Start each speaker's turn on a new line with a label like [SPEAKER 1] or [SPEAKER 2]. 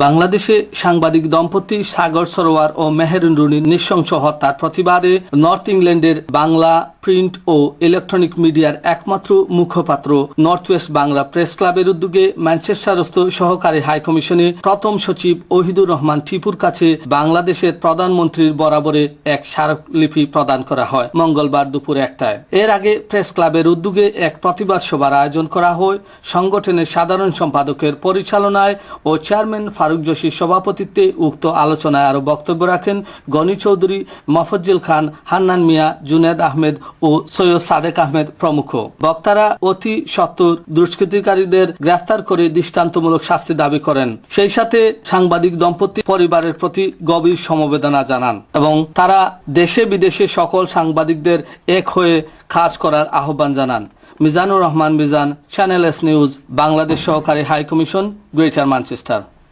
[SPEAKER 1] বাংলাদেশে সাংবাদিক দম্পতি সাগর সরোয়ার ও মেহেরুন রুনির নৃশংস হত্যার প্রতিবাদে নর্থ ইংল্যান্ডের বাংলা প্রিন্ট ও ইলেকট্রনিক মিডিয়ার একমাত্র মুখপাত্র নর্থ ওয়েস্ট বাংলা প্রেস ক্লাবের উদ্যোগে ম্যানচেস্টারস্থ সহকারী হাইকমিশনে প্রথম সচিব ওহিদুর রহমান টিপুর কাছে বাংলাদেশের প্রধানমন্ত্রীর বরাবরে এক স্মারকলিপি প্রদান করা হয় মঙ্গলবার দুপুর 1টায়। এর আগে প্রেস ক্লাবের উদ্যোগে এক প্রতিবাদ সভার আয়োজন করা হয়। সংগঠনের সাধারণ সম্পাদকের পরিচালনায় ও চেয়ারম্যান ফারুক জোশীর সভাপতিত্বে উক্ত আলোচনায় আরো বক্তব্য রাখেন গনি চৌধুরী, মফজ্জল খান, হান্নান মিয়া, জুনেদ আহমেদ ও সৈয়দ সাদেক আহমেদ প্রমুখ। বক্তারা অতি সত্বর দুষ্কৃতিকারীদের গ্রেফতার করে দৃষ্টান্তমূলক শাস্তি দাবি করেন। সেই সাথে সাংবাদিক দম্পতি পরিবারের প্রতি গভীর সমবেদনা জানান এবং তারা দেশে বিদেশে সকল সাংবাদিকদের এক হয়ে কাজ করার আহ্বান জানান। Mizanur Rahman Mizan, channel S news, Bangladesh সহকারী হাইকমিশন, গ্রেটার ম্যানচেস্টার।